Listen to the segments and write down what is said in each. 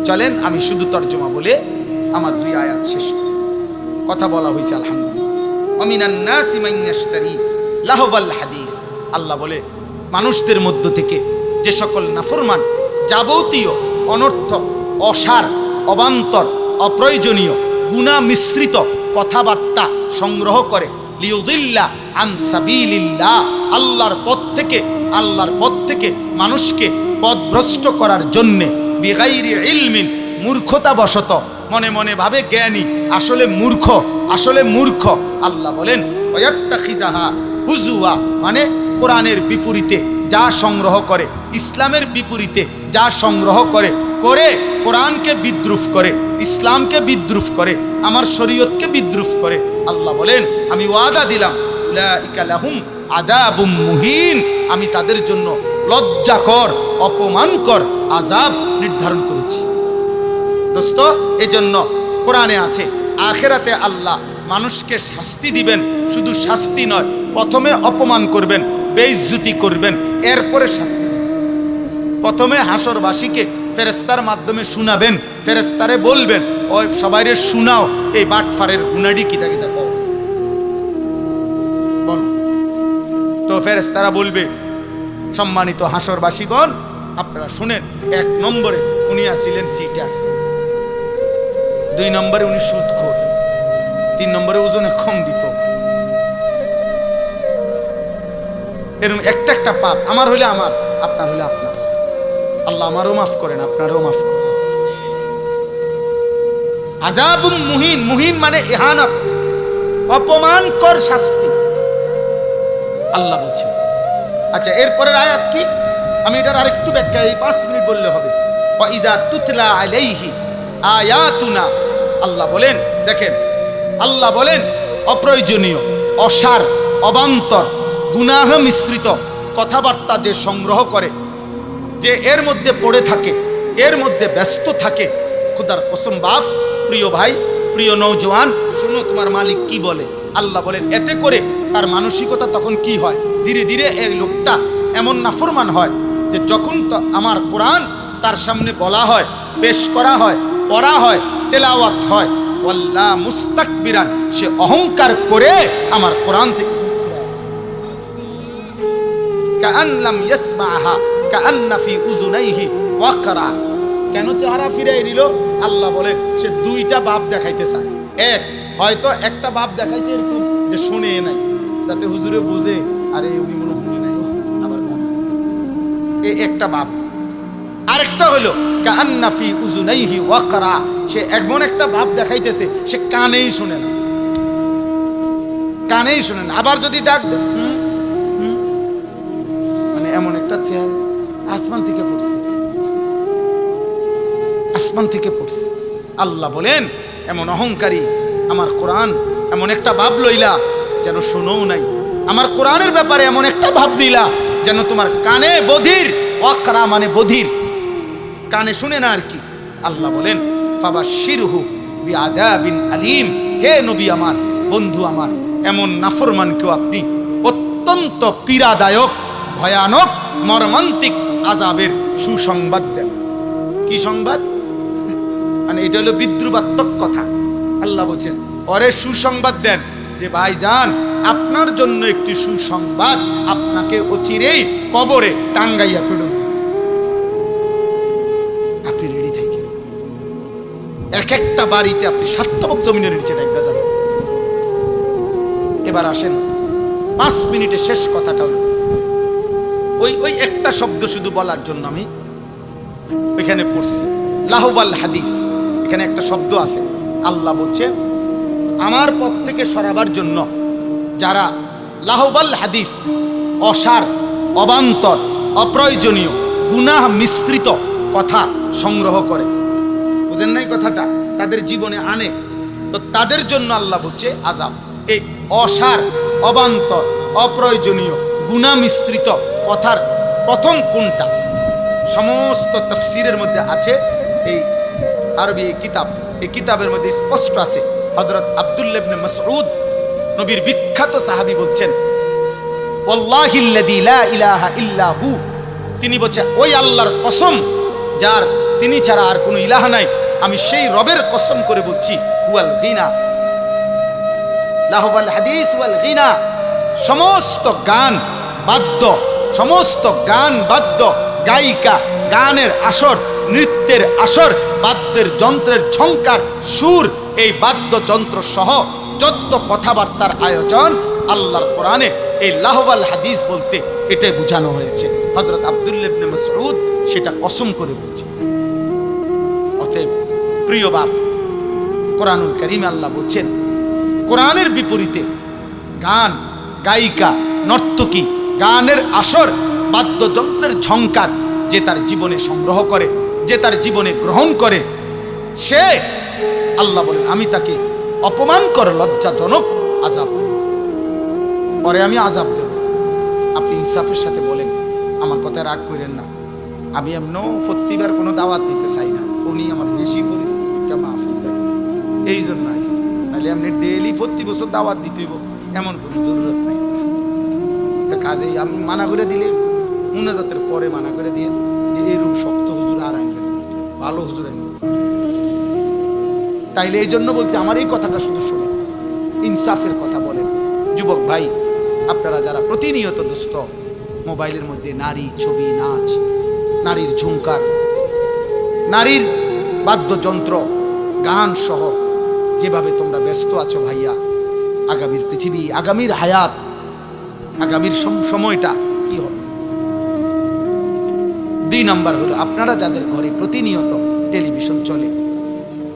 চলেন আমি শুধু তর্জমা বলে আমার 2 আয়াত শেষ করি। কথা বলা হয়েছে আলহামদুলিল্লাহ। ওয়ামিনান নাসি মান ইয়াশতারি লাহওয়াল হাদিস, আল্লাহ বলে মানুষদের মধ্য থেকে যে সকল নাফরমান যাবতীয় অনর্থক, অসার, অবান্তর, অপ্রয়োজনীয়, গুনাহ মিশ্রিত কথাবার্তা সংগ্রহ করে, লিউদিল্লা আন সাবিলিল্লাহ, আল্লাহর পথ থেকে মানুষকে পথভ্রষ্ট করার জন্যে, বিগাইরি ইলমিন, মূর্খতাবশত, মনে মনে ভাবে জ্ঞানী, আসলে মূর্খ। আল্লাহ বলেন ওয়াত্তাখিযাহা হুজুয়া, মানে কোরআনের বিপরীতে যা সংগ্রহ করে, ইসলামের বিপরীতে যা সংগ্রহ করে কোরআনকে বিদ্রুপ করে, ইসলামকে বিদ্রুপ করে, আমার শরীয়তকে বিদ্রুপ করে। আল্লাহ বলেন আমি ওয়াদা দিলাম উলাইকা লাহুম আযাবুম মুহিন, আমি তাদের জন্য লজ্জাকর, অপমানকর আযাব নির্ধারণ করেছি। দোস্ত, এজন্য কোরআনে আছে আখিরাতে আল্লাহ মানুষকে শাস্তি দিবেন, শুধু শাস্তি নয়, প্রথমে অপমান করবেন, বেইজ্জতি করবেন, এরপরে শাস্তি দিবেন। প্রথমে হাসরবাসীকে ফেরেশতার মাধ্যমে শোনাবেন, ফেরেশতারে বলবেন ওই সবাইরে শোনাও এই বাটফারের গুনাডি কিতা কিতা কও, বল। তো ফেরেশতারা বলবে সম্মানিত হাসরবাসীগণ আপনারা শুনেন, 1 নম্বরে উনি আছিলেন সিটার, 2 নম্বরে উনি সুদখোর, 3 নম্বরে ওজনে কম দিত। এরকম একটা পাপ, আমার হলে আমার, আপনার হলে আপনার। আল্লাহ আমারও মাফ করেন, আপনারও মাফ করেন। আযাবুম মুহিন, মুহিন মানে ইহানাত, অপমানকর শাস্তি আল্লাহ বলছেন। আচ্ছা, এরপরের আয়াত কি? আমি এটার আরেকটু ব্যাখ্যা এই 5 মিনিট বললে হবে। ওয়া ইযা তুতলা আলাইহি আয়াতুনা, আল্লাহ বলেন, দেখেন আল্লাহ বলেন অপ্রয়োজনীয়, অসার, অবান্তর, গুনাহ মিশ্রিত কথাবার্তা যে সংগ্রহ করে, যে এর মধ্যে পড়ে থাকে, এর মধ্যে ব্যস্ত থাকে, খুদার কসম বাপ, প্রিয় ভাই, প্রিয় নওজওয়ান, শোনো তোমার মালিক কি বলে। আল্লাহ বলেন এতে করে তার মানসিকতা তখন কি হয়, ধীরে ধীরে এই লোকটা এমন নাফরমান হয় যে যখন তো আমার কোরআন তার সামনে বলা হয়, পেশ করা হয়, পড়া হয়, তেলাওয়াত হয়, ওয়াল্লাহ মুস্তাকবিরান, সে অহংকার করে আমার কোরআন থেকে কাআন লাম ইয়াসমাহা কাআন্না ফি উযুনাইহি ওয়াকরা। কেন চেহারা ফিরাই নিল? আল্লাহ বলেন সে 2টা বাপ দেখাইতে চায়। হয়তো একটা বাপ দেখাইছে এরকম যে শুনে নাই, যাতে হুজুরে বুঝে আরে উনি মনে শুনে নাই, আবার এই একটা বাপ। আরেকটা হলো কাআন্না ফি উযুনাইহি ওয়াকরা, সে এমন একটা বাপ দেখাইতেছে সে কানেই শুনে না, কানেই শুনে না। আবার যদি ডাক দেয় মানে এমন একটা চেহারা, আসমান থেকে পড়ছে, আসমান থেকে পড়ছে। আল্লাহ বলেন এমন অহংকারী আমার কোরআন এমন একটা ভাব লইলা যেন শোনোও নাই, আমার কোরআনের ব্যাপারে এমন একটা ভাব নিলা যেন তোমার কানে বধির, ওয়াকরা মানে বধির, কানে শুনে না আর কি। আল্লাহ বলেন ফাবাশশিরহু বিআযাবিন আলীম, হে নবী আমার, বন্ধু আমার, এমন নাফরমানকেও আপনি অত্যন্ত পীড়াদায়ক, ভয়ানক, মর্মান্তিক আযাবের সুসংবাদ দেন। কি সংবাদ? মানে এটা হলো বিদ্রুপাত্মক কথা। আল্লাহ বলছেন ওরে সুসংবাদ দেন যে ভাইজান আপনার জন্য একটি সুসংবাদ, আপনাকে অচিরেই কবরে টাঙ্গাইয়া ফেলুন, আপনি রেডি থাকেন। এক একটা বাড়িতে আপনি 7 তবক জমিনের নিচে ডাইবা যাবেন। এবার আসেন 5 মিনিটে শেষ কথাটা হলো ওই একটা শব্দ শুধু বলার জন্য আমি এখানে পড়ছি, লাহওয়াল হাদিস। এখানে একটা শব্দ আছে, আল্লাহ বলছে আমার পথ থেকে সরাবার জন্য যারা লাহওয়াল হাদিস, অসার, অবান্তর, অপ্রয়োজনীয়, গুনাহ মিশ্রিত কথা সংগ্রহ করে, বুঝেন নাই কথাটা, তাদের জীবনে আনে, তো তাদের জন্য আল্লাহ বলছে আযাব। এই অসার, অবান্তর, অপ্রয়োজনীয়, গুনাহ মিশ্রিত কথার প্রথম কোনটা? সমস্ত তাফসীরের মধ্যে আছে, এই আরবি কিতাব, এই কিতাবের মধ্যে স্পষ্ট আছে। হযরত আব্দুল্লাহ ইবনে মাসউদ, নবীর বিখ্যাত সাহাবী, বলছেন ওয়াল্লাহিল্লাযী লা ইলাহা ইল্লা হু, তিনি বলছেন ওই আল্লাহর কসম যার তিনি ছাড়া আর কোনো ইলাহ নাই, আমি সেই রবের কসম করে বলছি, হুয়াল গিনা লাহুল হাদিস ওয়াল গিনা। সমস্ত গান বাদ্য, সমস্ত গান বাদ্য, গায়িকা, গানের আসর, নৃত্যের আসর, বাদ্যের যন্ত্রের ঝংকার, সুর, এই বাদ্যযন্ত্র সহ যত কথাবার্তার আয়োজন আল্লাহর কোরআনে এই লাহওয়াল হাদিস বলতে এটাই বোঝানো হয়েছে। হযরত আব্দুল্লাহ ইবনে মাসউদ সেটা কসম করে বলছে। অতএব প্রিয় বাপ, কোরআনুল কারীমে আল্লাহ বলছেন কোরআনের বিপরীতে গান, গায়িকা, নর্তকী, গানের আসর, বাদ্যযন্ত্রের ঝংকার যে তার জীবনে সংগ্রহ করে, যে তার জীবনে গ্রহণ করে, সে আল্লাহ বলেন আমি তাকে অপমানকর লজ্জাজনক আযাব দেব, পরে আমি আযাব দেব। আপনি ইনসাফের সাথে বলেন, আমার কথায় রাগ করেন না, আমি এমনও প্রতিবার কোনো দাওয়াত দিতে চাই না, উনি আমার বেশি পরিচিত মাহফুজ ভাই, এই জন্য আইসি, নাহলে আপনি ডেইলি প্রতি বছর দাওয়াত দিতে হইব এমন কোনো জরুরত নাই। তা কাজেই আমি মানা করে দিলে মুনাজাতের পরে মানা করে দিয়ে এরকম শক্ত হুজুর আর আনবেন, ভালো হুজুর আনবেন। তাইলে এই জন্য বলছি, আমার এই কথাটা শুধু শুনে ইনসাফের কথা বলেন। যুবক ভাই, আপনারা যারা প্রতিনিয়ত দুস্থ মোবাইলের মধ্যে নারী ছবি, নাচ, নারীর ঝুমকার, নারীর বাদ্যযন্ত্র, গান সহ যেভাবে তোমরা ব্যস্ত আছো ভাইয়া, আগামীর পৃথিবী, আগামীর হায়াত, আগামীর সময়টা কি হবে? 2 নাম্বার হলো, আপনারা যাদের ঘরে প্রতিনিয়ত টেলিভিশন চলে,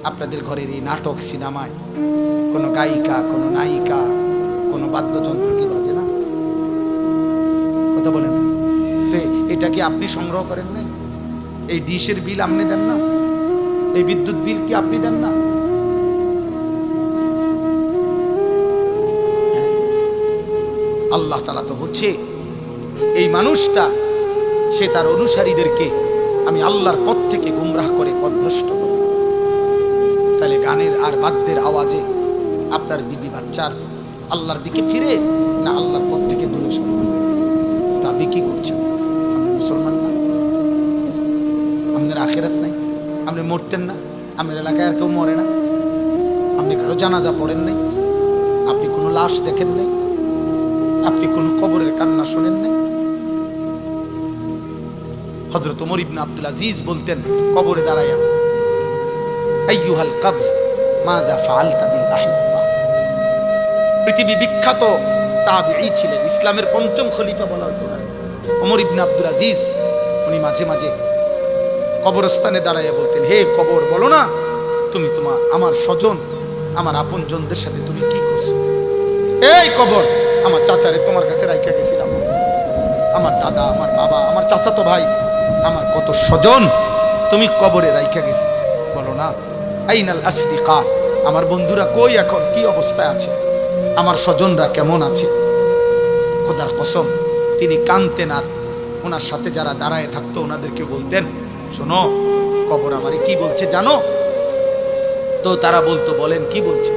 আপনাদের ঘরের এই নাটক, সিনেমায় কোনো গায়িকা, কোনো নায়িকা, কোনো বাদ্যযন্ত্র কি বাজে না? কথা বলেন। তো এটা কি আপনি সংগ্রহ করেন নাই? এই ডিশের বিল আপনি দেন না? এই বিদ্যুৎ বিল কি আপনি দেন না? আল্লাহ তাআলা তো বলছে এই মানুষটা, সে তার অনুসারীদেরকে আমি আল্লাহর পথ থেকে গুমরাহ করে পথভ্রষ্ট করব। তাহলে গানের আর বাদ্যের আওয়াজে আপনার বিবি বাচ্চার আল্লাহর দিকে ফিরে না আল্লাহর পথ থেকে দূরে সরে? তা আপনি কি করছেন? আপনি মুসলমান না? আপনার আখিরাত নাই? আপনি মরতেন না? আপনার এলাকায় আর কেউ মরে না? আপনি কারো জানাজা পড়েন নাই? আপনি কোনো লাশ দেখেন নাই? আপনি কোন কবরের কান্না শোনেন নাই? হযরত ওমর ইবনে আব্দুল আজিজ বলতেন কবরে দাঁড়াইয়া, আইয়ুহাল কবর মাযা ফাআলতা বিল আহিব্বা। পৃথিবী বিখ্যাত তাবিঈ ছিলেন, ইসলামের 5ম খলিফা বলা হতো ওমর ইবনে আব্দুল আজিজ। উনি মাঝে মাঝে কবরস্থানে দাঁড়াইয়া বলতেন, হে কবর, বলো না তুমি আমার স্বজন, আমার আপনজনদের সাথে তুমি কি করছো? এই কবর, আমার চাচারে তোমার কাছে রাইখা গেছিলাম, আমার দাদা, আমার বাবা, আমার চাচাতো ভাই, আমার কত স্বজন তুমি কবরে রাইখা গেছি, বলো না? আইনাল আসদিকা, আমার বন্ধুরা কই, এখন কি অবস্থায় আছে, আমার স্বজনরা কেমন আছে? খোদার কসম, তিনি কাঁদতেন, আর ওনার সাথে যারা দাঁড়ায় থাকতো ওনাদেরকে বলতেন, শোনো কবর আমারে কি বলছে জানো? তো তারা বলতো, বলেন কি বলছে?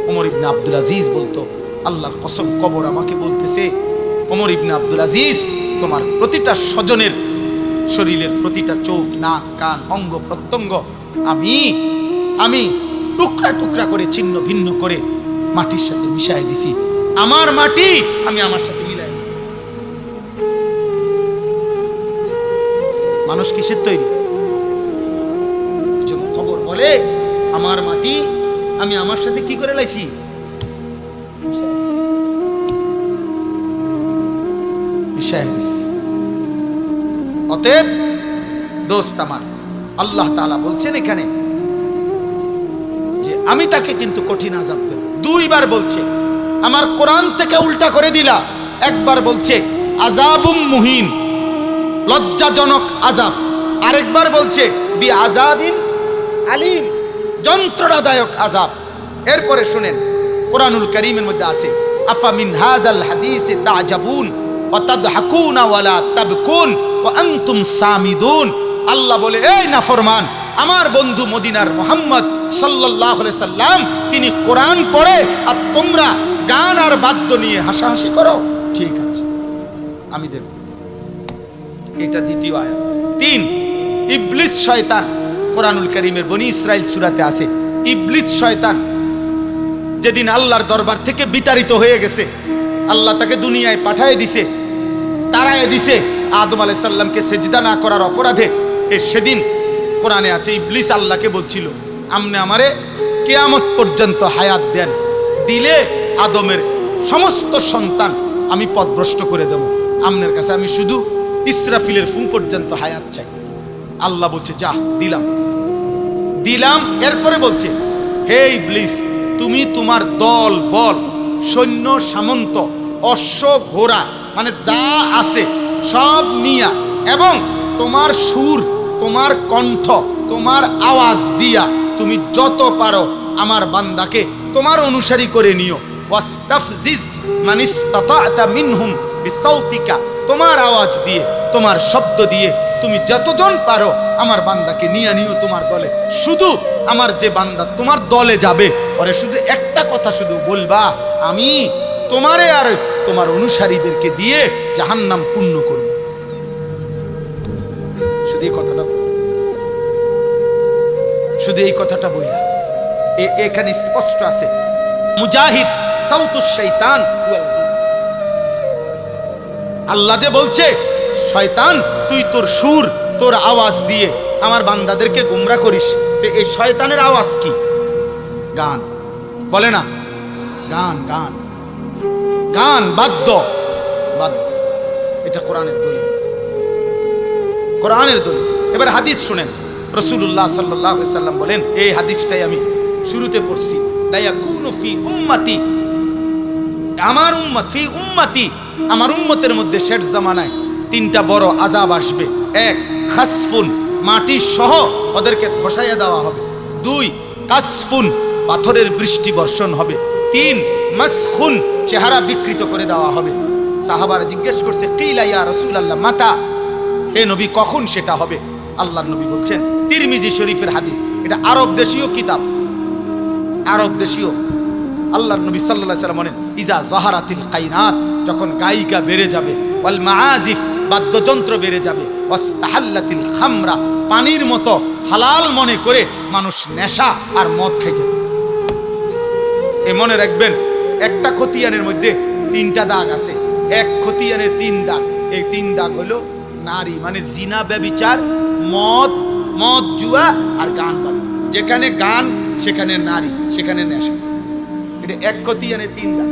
ওমর ইবনে আব্দুল আজিজ বলতো, আল্লাহর কসম, কবর আমাকে বলতেছে, ওমর ইবনে আব্দুল আজিজ, তোমার প্রতিটা স্বজনের শরীরের প্রতিটা চোখ, নাক, কান, অঙ্গ প্রত্যঙ্গ আমি টুকরা টুকরা করে ছিন্ন ভিন্ন করে মাটির সাথে মিশাই দিছি। আমার মাটি আমি আমার সাথে মিলাই দিছি। মানুষ কিসের তৈরি? খবর বলে আমার মাটি আমি আমার সাথে কি করে লাইছি? অতএব দোস্ত আমার, আল্লাহ তাআলা বলছেন এখানে যে আমি তাকে কিন্তু কঠিন আযাব দেব। 2 বার বলছে, আমার কোরআন থেকে উল্টা করে দিলা। একবার বলছে আযাবুম মুহিন, লজ্জাজনক আযাব। আরেকবার বলছে বি আযাবিন আলিম, যন্ত্রণাদায়ক আযাব। এরপরে শুনেন, কোরআনুল কারীমের মধ্যে আছে আফা মিন হাযাল হাদিসি তা'জাবুন ওয়া তাদহাকুনা ওয়া লা তাবকুন ওয়া আনতুম সামিদুন। আল্লাহ বলে, এই নাফরমান, আমার বন্ধু মদিনার মুহাম্মদ সাল্লাল্লাহু আলাইহি সাল্লাম, তিনি কোরআন পড়ে আর তোমরা গান আর বাদ্য নিয়ে হাসাহাসি করো। ঠিক আছে, আমি দেখব। এটা দ্বিতীয় আয়াত। 3, ইবলিস শয়তান, কোরআনুল কারীমের বনি ইসরাইল সূরাতে আছে, ইবলিস শয়তান যেদিন আল্লাহর দরবার থেকে বিতাড়িত হয়ে গেছে, আল্লাহ তাকে দুনিয়ায় পাঠিয়ে দিছে, তাড়ায় দিছে আদম আলাইহিস সালামকে সেজদা না করার অপরাধে। সেদিন কোরআনে আছে ইবলিস আল্লাহকে বলছিল, আপনি আমারে কিয়ামত পর্যন্ত হায়াত দেন, দিলে আদমের সমস্ত সন্তান আমি পথভ্রষ্ট করে দেব, আপনার কাছে আমি শুধু ইসরাফিলের ফু পর্যন্ত হায়াত চাই। আল্লাহ বলছে যা দিলাম দিলাম। এরপরে বলছে হে ইবলিস, তুমি তোমার দল বল, সৈন্য সামন্ত, অশ্ব ঘোড়া, মানে যা আছে সব নিয়া, এবং তোমার সুর, তোমার কণ্ঠ, তোমার আওয়াজ দিয়া তুমি যত পারো আমার বান্দাকে তোমার অনুসারী করে নিও। ওয়াস্তাফজিজ মানিস্তাতা'তা মিনহুম বিসাউতিকা, তোমার আওয়াজ দিয়ে, তোমার শব্দ দিয়ে তুমি যতজন পারো আমার বান্দাকে নিয়ে নিও তোমার দলে। শুধু আমার যে বান্দা তোমার দলে যাবে, ওরে শুধু একটা কথা শুধু বলবা, আমি তোমারে আর তোমার অনুসারীদেরকে দিয়ে জাহান্নাম পূর্ণ করব। শুধু এই কথাটা, শুধু এই কথাটা বইলা এখানে স্পষ্ট আছে মুজাহিদ সাউতুশ শাইতান। আল্লাহ যে বলছে শয়তান তুই তোর সুর, তোর আওয়াজ দিয়ে আমার বান্দাদেরকে গোমরাহ করিস। এই শয়তানের আওয়াজ কি? গান, বলে না গান, গান, গান, বাদ্য, বাদ্য। এটা কোরআনের দলিল, কোরআনের দলিল। এবার হাদিস শুনেন, রাসূলুল্লাহ সাল্লাল্লাহু আলাইহি সাল্লাম বলেন, এই হাদিসটাই আমি শুরুতে পড়ছি, লা ইয়াকুনু ফি উম্মতি, আমার উম্মত, ফি উম্মতি, আমার উম্মতের মধ্যে শেষ জামানায় তিনটা বড় আযাব আসবে। এক, খাসফুন, মাটি সহ ওদেরকে ধসাইয়া দেওয়া হবে। দুই, কাসফুন, পাথরের বৃষ্টি বর্ষণ হবে। তিন, মাসখুন, চেহারা বিকৃত করে দেওয়া হবে। সাহাবারা জিজ্ঞেস করছে, কিলা ইয়া রাসূলুল্লাহ মাতা, হে নবী কখন সেটা হবে? আল্লাহর নবী বলছেন, তিরমিজি শরীফের হাদিস, এটা আরব দেশীয় কিতাব, আরব দেশীয়। আল্লাহর নবী সাল্লাল্লাহু আলাইহি ওয়াসাল্লাম বলেন, ইজা যাহারাতিল কায়নাত, যখন গায়িকা বেড়ে যাবে, ওয়াল মাআজিফ, বাদ্যযন্ত্র বেড়ে যাবে, ওয়াস্তাহাল্লাতিল খামরা, পানির মতো হালাল মনে করে মানুষ নেশা আর মদ খাইতে। এ মনে রাখবেন, একটা খতিয়ানের মধ্যে তিনটা দাগ আছে, এক খতিয়ানের তিন দাগ। এই তিন দাগ হলো নারী, মানে জিনা, ব্যভিচার, মদ, মদ জুয়া আর গান বাদ্য। যেখানে গান সেখানে নারী, সেখানে নেশা। এটা এক খতিয়ানের তিন দাগ।